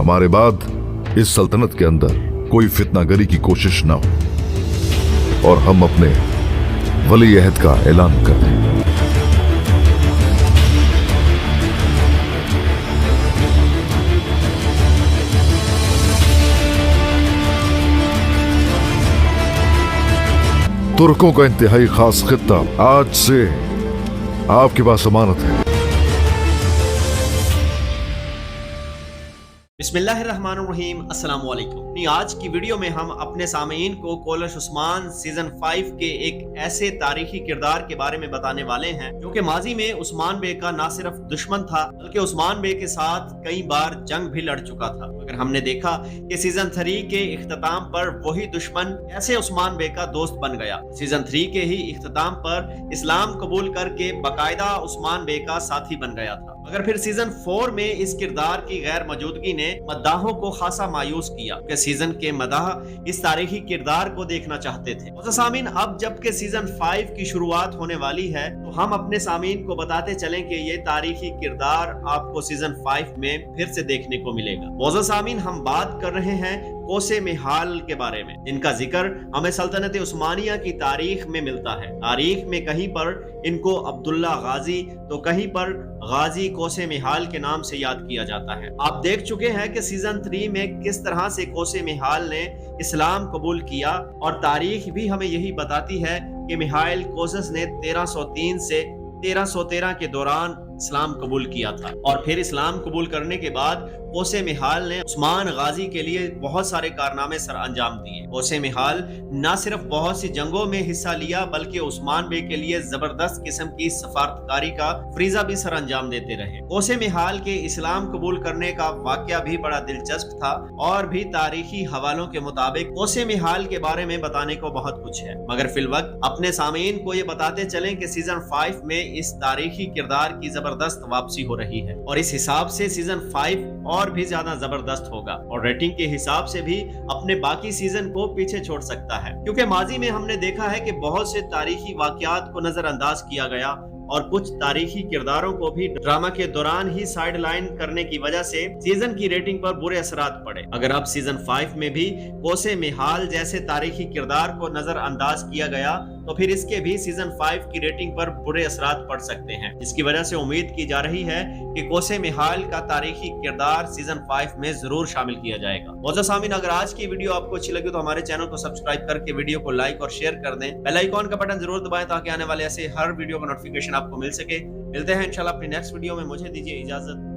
हमारे बाद इस सल्तनत के अंदर कोई फितनागरी की कोशिश न हो और हम अपने वली अहद का ऐलान कर दें। तुर्कों का इंतहाई खास खित्ता आज से आपके पास अमानत है। बिस्मिल्लाहिर्रहमानिर्रहीम, अस्सलाम वालेकुम। आज की वीडियो में हम अपने सामीन को कोलश उस्मान सीजन 5 के एक ऐसे तारीखी किरदार के बारे में बताने वाले हैं जो कि माजी में उस्मान बे का ना सिर्फ दुश्मन था बल्कि उस्मान बे के साथ कई बार जंग भी लड़ चुका था। अगर हमने देखा कि सीजन 3 के इख्तिताम पर वही दुश्मन कैसे उस्मान बे का दोस्त बन गया। सीजन 3 के ही इख्तिताम पर इस्लाम कबूल करके बाकायदा उस्मान बे का साथी बन गया था। मगर फिर सीजन 4 में इस किरदार की गैर मौजूदगी ने मद्दाहों को खासा मायूस किया कि सीजन के मदाह इस तारीखी किरदार को देखना चाहते थे। सामीन, अब जबकि सीजन 5 की शुरुआत होने वाली है तो हम अपने सामीन को बताते चलें कि ये तारीखी किरदार आपको सीजन 5 में फिर से देखने को मिलेगा। सामीन, हम बात कर रहे हैं कोसे मिहाल के बारे में, जिनका जिक्र हमें सल्तनत उस्मानिया की तारीख में मिलता है। तारीख में कहीं पर इनको अब्दुल्ला गाजी तो कहीं पर गाजी कोसे मिहाल के नाम से याद किया जाता है। आप देख चुके हैं कि सीजन 3 में किस तरह से कोसे मिहाल ने इस्लाम कबूल किया और तारीख भी हमें यही बताती है कि मिहाइल कोसस ने 1303 से 1313 के दौरान इस्लाम कबूल किया था। और फिर इस्लाम कबूल करने के बाद कोसे मिहाल ने उस्मान गाजी के लिए बहुत सारे कारनामे सर अंजाम दिए। कोसे मिहाल न सिर्फ बहुत सी जंगों में हिस्सा लिया बल्कि उस्मान बे के लिए जबरदस्त किस्म की सफारतकारी का फरीजा भी सर अंजाम देते रहे। कोसे मिहाल के इस्लाम कबूल करने का वाकया भी बड़ा दिलचस्प था और भी तारीखी हवालों के मुताबिक कोसे मिहाल के बारे में बताने को बहुत कुछ है। मगर फिलवक्त अपने सामीन को ये बताते चलें कि सीजन 5 में इस तारीखी किरदार की जबरदस्त वापसी हो रही है और इस हिसाब से सीजन 5 और भी ज्यादा जबरदस्त होगा और रेटिंग के हिसाब से भी अपने बाकी सीजन को पीछे छोड़ सकता है, क्योंकि माजी में हमने देखा है कि बहुत से तारीखी वाकयात को नजरअंदाज किया गया और कुछ तारीखी किरदारों को भी ड्रामा के दौरान ही साइड लाइन करने की वजह से सीजन की रेटिंग पर बुरे असरात पड़े। अगर अब सीजन 5 में भी कोसे मिहाल जैसे तारीखी किरदार को नजरअंदाज किया गया तो फिर इसके भी सीजन 5 की रेटिंग पर बुरे असरात पड़ सकते हैं। इसकी वजह से उम्मीद की जा रही है कि कोसे मिहाल का तारीखी किरदार सीजन 5 में जरूर शामिल किया जाएगा। सामीन, अगर आज की वीडियो आपको अच्छी लगी तो हमारे चैनल को सब्सक्राइब करके वीडियो को लाइक और शेयर कर दें। बेल आइकॉन का बटन जरूर दबाएं ताकि आने वाले ऐसे हर वीडियो का नोटिफिकेशन आपको मिल सके। मिलते हैं इंशाल्लाह अपनी नेक्स्ट वीडियो में। मुझे दीजिए इजाजत।